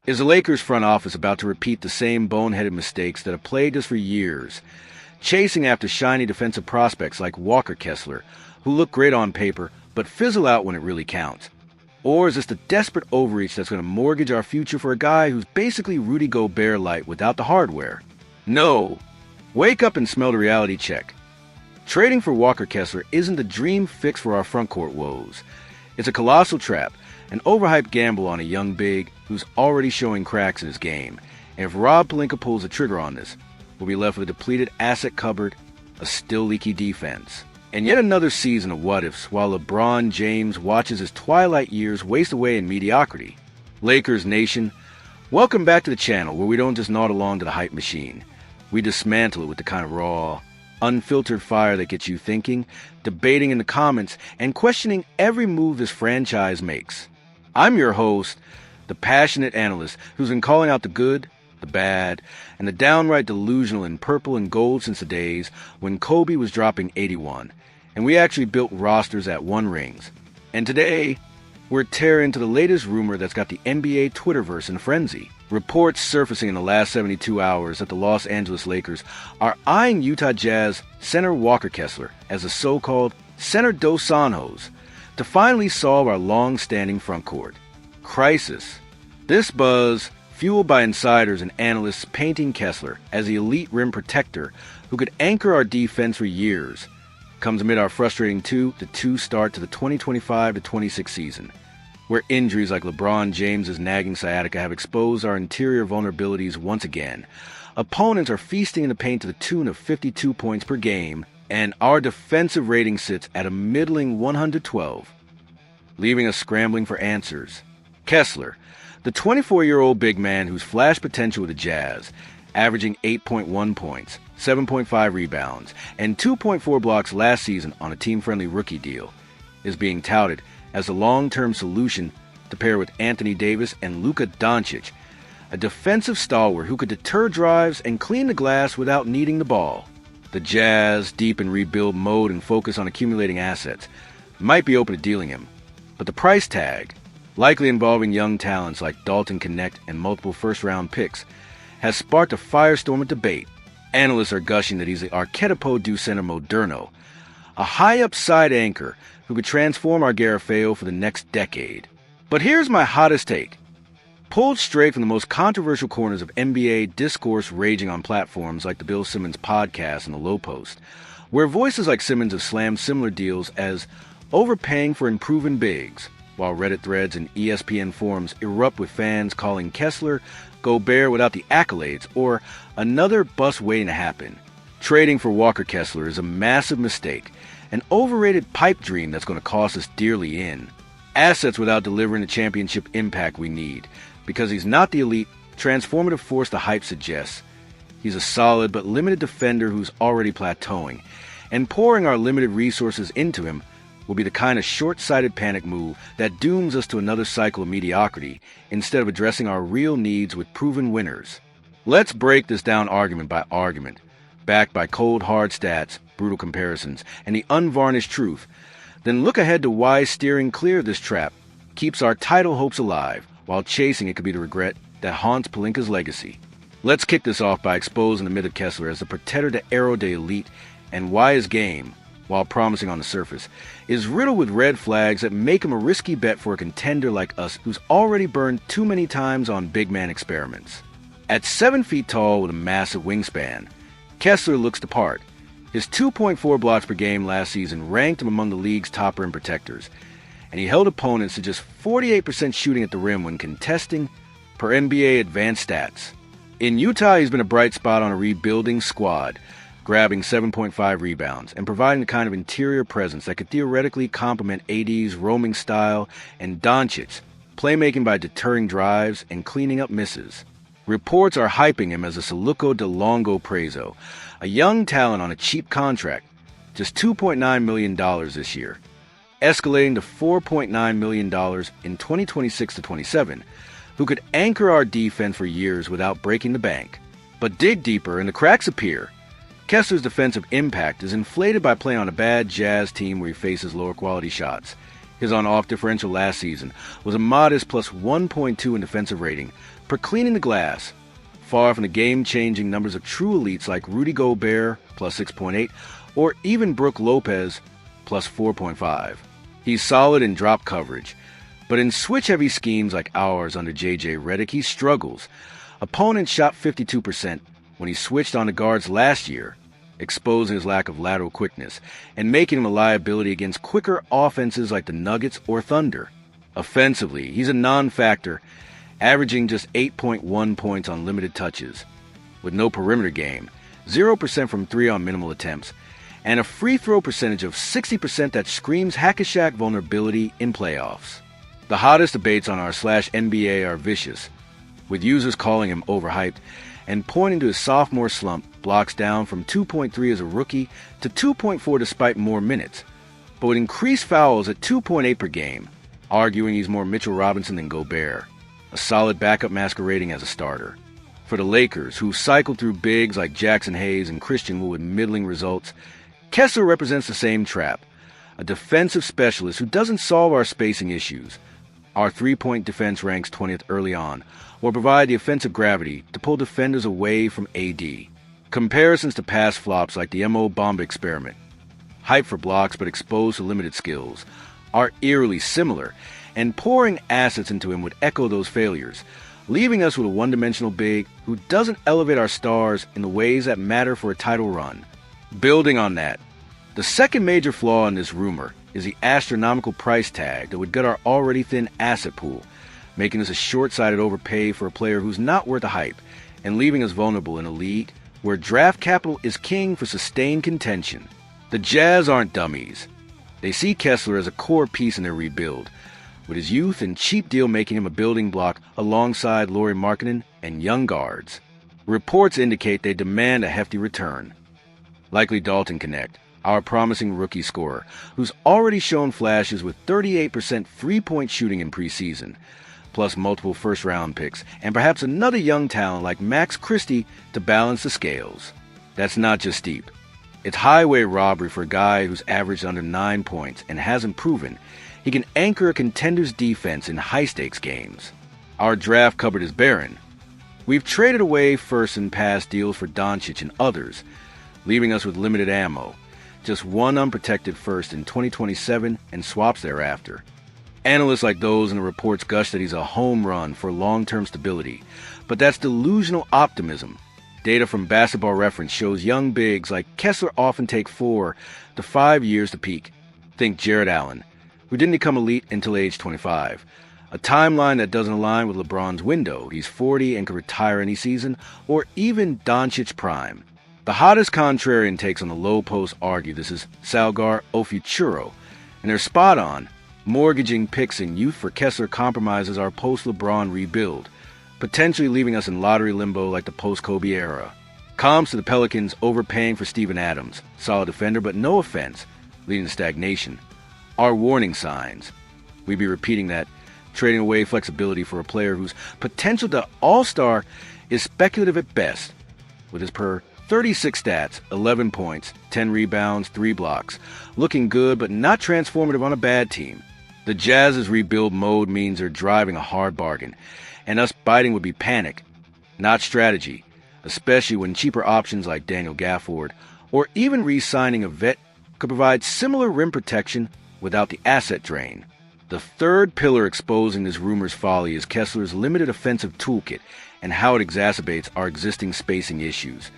Is the Lakers front office about to repeat the same boneheaded mistakes that have plagued us for years, chasing after shiny defensive prospects like Walker Kessler, who look great on paper but fizzle out when it really counts? Or is this the desperate overreach that's going to mortgage our future for a guy who's basically Rudy Gobert light without the hardware? No! Wake up and smell the reality check. Trading for Walker Kessler isn't the dream fix for our frontcourt woes. It's a colossal trap, an overhyped gamble on a young big who's already showing cracks in his game. And if Rob Pelinka pulls the trigger on this, we'll be left with a depleted asset cupboard, a still leaky defense, and yet another season of what-ifs while LeBron James watches his twilight years waste away in mediocrity. Lakers Nation, welcome back to the channel where we don't just nod along to the hype machine. We dismantle it with the kind of raw, unfiltered fire that gets you thinking, debating in the comments, and questioning every move this franchise makes. I'm your host, the passionate analyst who's been calling out the good, the bad, and the downright delusional in purple and gold since the days when Kobe was dropping 81, and we actually built rosters at one rings. And today, we're tearing into the latest rumor that's got the NBA Twitterverse in a frenzy. Reports surfacing in the last 72 hours that the Los Angeles Lakers are eyeing Utah Jazz center Walker Kessler as a so-called center dos Sanjos to finally solve our long-standing frontcourt crisis. This buzz, fueled by insiders and analysts painting Kessler as the elite rim protector who could anchor our defense for years, comes amid our frustrating 2-2 start to the 2025-26 season, where injuries like LeBron James's nagging sciatica have exposed our interior vulnerabilities once again. Opponents are feasting in the paint to the tune of 52 points per game, and our defensive rating sits at a middling 112, leaving us scrambling for answers. Kessler, the 24-year-old big man whose flash potential with the Jazz, averaging 8.1 points, 7.5 rebounds, and 2.4 blocks last season on a team-friendly rookie deal, is being touted as a long-term solution to pair with Anthony Davis and Luka Doncic, a defensive stalwart who could deter drives and clean the glass without needing the ball. The Jazz, deep in rebuild mode and focused on accumulating assets, might be open to dealing him, but the price tag, likely involving young talents like Dalton Connect and multiple first-round picks, has sparked a firestorm of debate. Analysts are gushing that he's the archetypo du center moderno, a high-upside anchor who could transform our Garofeo for the next decade. But here's my hottest take, pulled straight from the most controversial corners of NBA discourse raging on platforms like the Bill Simmons podcast and the Low Post, where voices like Simmons have slammed similar deals as overpaying for unproven bigs, while Reddit threads and ESPN forums erupt with fans calling Kessler Gobert without the accolades or another bust waiting to happen. Trading for Walker Kessler is a massive mistake, an overrated pipe dream that's going to cost us dearly in assets without delivering the championship impact we need, because he's not the elite, transformative force the hype suggests. He's a solid but limited defender who's already plateauing, and pouring our limited resources into him will be the kind of short-sighted panic move that dooms us to another cycle of mediocrity instead of addressing our real needs with proven winners. Let's break this down argument by argument, backed by cold hard stats, brutal comparisons, and the unvarnished truth. Then look ahead to why steering clear of this trap keeps our title hopes alive, while chasing it could be the regret that haunts Pelinka's legacy. Let's kick this off by exposing the myth of Kessler as the protector de Aero de Elite, and why his game, while promising on the surface, is riddled with red flags that make him a risky bet for a contender like us who's already burned too many times on big man experiments. At 7 feet tall with a massive wingspan, Kessler looks the part. His 2.4 blocks per game last season ranked him among the league's top rim protectors, and he held opponents to just 48% shooting at the rim when contesting per NBA advanced stats. In Utah, he's been a bright spot on a rebuilding squad, grabbing 7.5 rebounds and providing the kind of interior presence that could theoretically complement AD's roaming style and Doncic's playmaking by deterring drives and cleaning up misses. Reports are hyping him as a Saluco de Longo Prezo, a young talent on a cheap contract, just $2.9 million this year, escalating to $4.9 million in 2026-27, who could anchor our defense for years without breaking the bank. But dig deeper and the cracks appear. Kessler's defensive impact is inflated by playing on a bad Jazz team where he faces lower quality shots. His on-off differential last season was a modest plus 1.2 in defensive rating, per cleaning the glass, far from the game-changing numbers of true elites like Rudy Gobert, plus 6.8, or even Brook Lopez, plus 4.5. He's solid in drop coverage, but in switch-heavy schemes like ours under J.J. Redick, he struggles. Opponents shot 52% when he switched on the guards last year, exposing his lack of lateral quickness and making him a liability against quicker offenses like the Nuggets or Thunder. Offensively, he's a non-factor, averaging just 8.1 points on limited touches, with no perimeter game, 0% from three on minimal attempts, and a free throw percentage of 60% that screams hack-a-shack vulnerability in playoffs. The hottest debates on our /NBA are vicious, with users calling him overhyped and pointing to his sophomore slump, blocks down from 2.3 as a rookie to 2.4 despite more minutes, but with increased fouls at 2.8 per game, arguing he's more Mitchell Robinson than Gobert, a solid backup masquerading as a starter. For the Lakers, who cycled through bigs like Jackson Hayes and Christian Wood with middling results, Kessler represents the same trap, a defensive specialist who doesn't solve our spacing issues. Our three-point defense ranks 20th early on, or provide the offensive gravity to pull defenders away from AD. Comparisons to past flops like the Mo Bamba experiment, hype for blocks but exposed to limited skills, are eerily similar, and pouring assets into him would echo those failures, leaving us with a one-dimensional big who doesn't elevate our stars in the ways that matter for a title run. Building on that, the second major flaw in this rumor is the astronomical price tag that would gut our already thin asset pool, making us a short-sighted overpay for a player who's not worth the hype, and leaving us vulnerable in a league where draft capital is king for sustained contention. The Jazz aren't dummies. They see Kessler as a core piece in their rebuild, with his youth and cheap deal making him a building block alongside Lauri Markkanen and young guards. Reports indicate they demand a hefty return. Likely Dalton Connect, our promising rookie scorer, who's already shown flashes with 38% three-point shooting in preseason, plus multiple first-round picks, and perhaps another young talent like Max Christie to balance the scales. That's not just steep. It's highway robbery for a guy who's averaged under 9 points and hasn't proven he can anchor a contender's defense in high-stakes games. Our draft cupboard is barren. We've traded away first and past deals for Doncic and others, leaving us with limited ammo, just one unprotected first in 2027 and swaps thereafter. Analysts like those in the reports gush that he's a home run for long-term stability, but that's delusional optimism. Data from Basketball Reference shows young bigs like Kessler often take 4 to 5 years to peak. Think Jared Allen, who didn't become elite until age 25. A timeline that doesn't align with LeBron's window. He's 40 and could retire any season, or even Doncic's prime. The hottest contrarian takes on the low post argue this is Salgar o Futuro, and they're spot on. Mortgaging picks and youth for Kessler compromises our post-LeBron rebuild, potentially leaving us in lottery limbo like the post-Kobe era. Comps to the Pelicans overpaying for Steven Adams, solid defender but no offense, leading to stagnation. Our warning signs. We'd be repeating that, trading away flexibility for a player whose potential to all-star is speculative at best, with his per 36 stats, 11 points, 10 rebounds, 3 blocks, looking good but not transformative on a bad team. The Jazz's rebuild mode means they're driving a hard bargain, and us biting would be panic, not strategy, especially when cheaper options like Daniel Gafford or even re-signing a vet could provide similar rim protection without the asset drain. The third pillar exposing this rumor's folly is Kessler's limited offensive toolkit and how it exacerbates our existing spacing issues,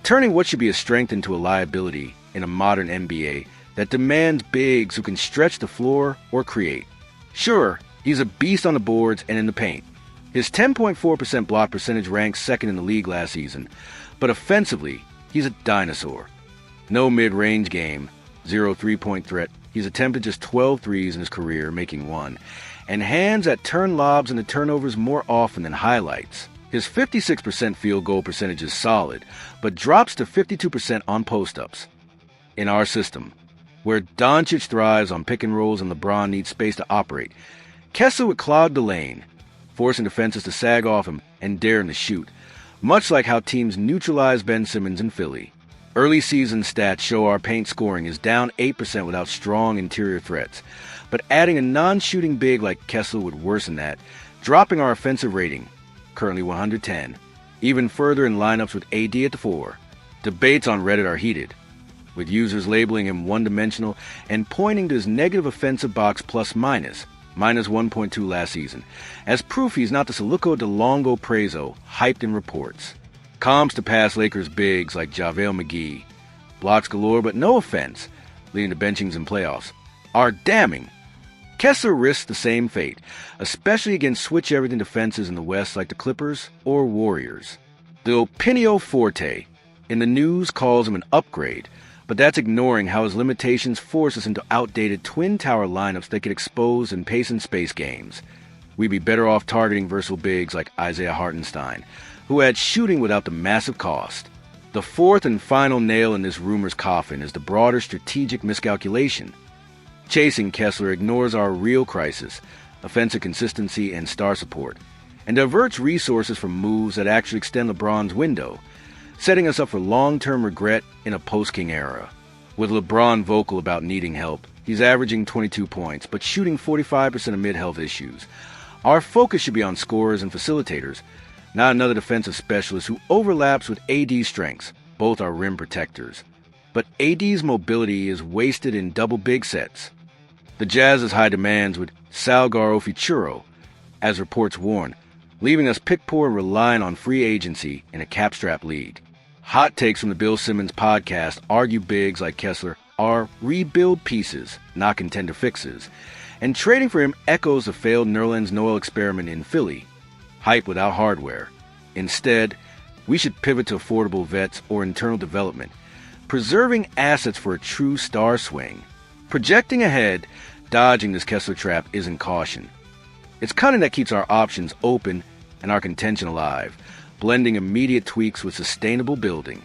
turning what should be a strength into a liability in a modern NBA that demands bigs who can stretch the floor or create. Sure, he's a beast on the boards and in the paint. His 10.4% block percentage ranks second in the league last season, but offensively, he's a dinosaur. No mid-range game, 0 three-point threat. He's attempted just 12 threes in his career, making 1, and hands that turn lobs into turnovers more often than highlights. His 56% field goal percentage is solid, but drops to 52% on post-ups. In our system, where Doncic thrives on pick and rolls and LeBron needs space to operate, Kessler would clog the lane, forcing defenses to sag off him and dare him to shoot, much like how teams neutralize Ben Simmons in Philly. Early season stats show our paint scoring is down 8% without strong interior threats, but adding a non-shooting big like Kessler would worsen that, dropping our offensive rating. currently 110. Even further in lineups with AD at the 4. Debates on Reddit are heated, with users labeling him one-dimensional and pointing to his negative offensive box plus-minus, minus 1.2 last season, as proof he's not the Soluco de Longo Prezo hyped in reports. Comps to past Lakers bigs like JaVale McGee, blocks galore but no offense, leading to benchings in playoffs, are damning. Kessler risks the same fate, especially against switch-everything defenses in the West like the Clippers or Warriors. The Opinio Forte in the news calls him an upgrade, but that's ignoring how his limitations force us into outdated twin tower lineups that get exposed in pace and space games. We'd be better off targeting versatile bigs like Isaiah Hartenstein, who adds shooting without the massive cost. The fourth and final nail in this rumor's coffin is the broader strategic miscalculation. Chasing Kessler ignores our real crisis, offensive consistency and star support, and diverts resources from moves that actually extend LeBron's window, setting us up for long-term regret in a post-King era. With LeBron vocal about needing help, he's averaging 22 points, but shooting 45% amid health issues. Our focus should be on scorers and facilitators, not another defensive specialist who overlaps with AD's strengths. Both are rim protectors. But AD's mobility is wasted in double big sets. The Jazz's high demands with Salgar Ofichuro, as reports warn, leaving us pick poor and relying on free agency in a cap-strapped league. Hot takes from the Bill Simmons podcast argue bigs like Kessler are rebuild pieces, not contender fixes, and trading for him echoes the failed Nerlens Noel experiment in Philly, hype without hardware. Instead, we should pivot to affordable vets or internal development, preserving assets for a true star swing. Projecting ahead, dodging this Kessler trap isn't caution. It's cunning that keeps our options open and our contention alive, blending immediate tweaks with sustainable building.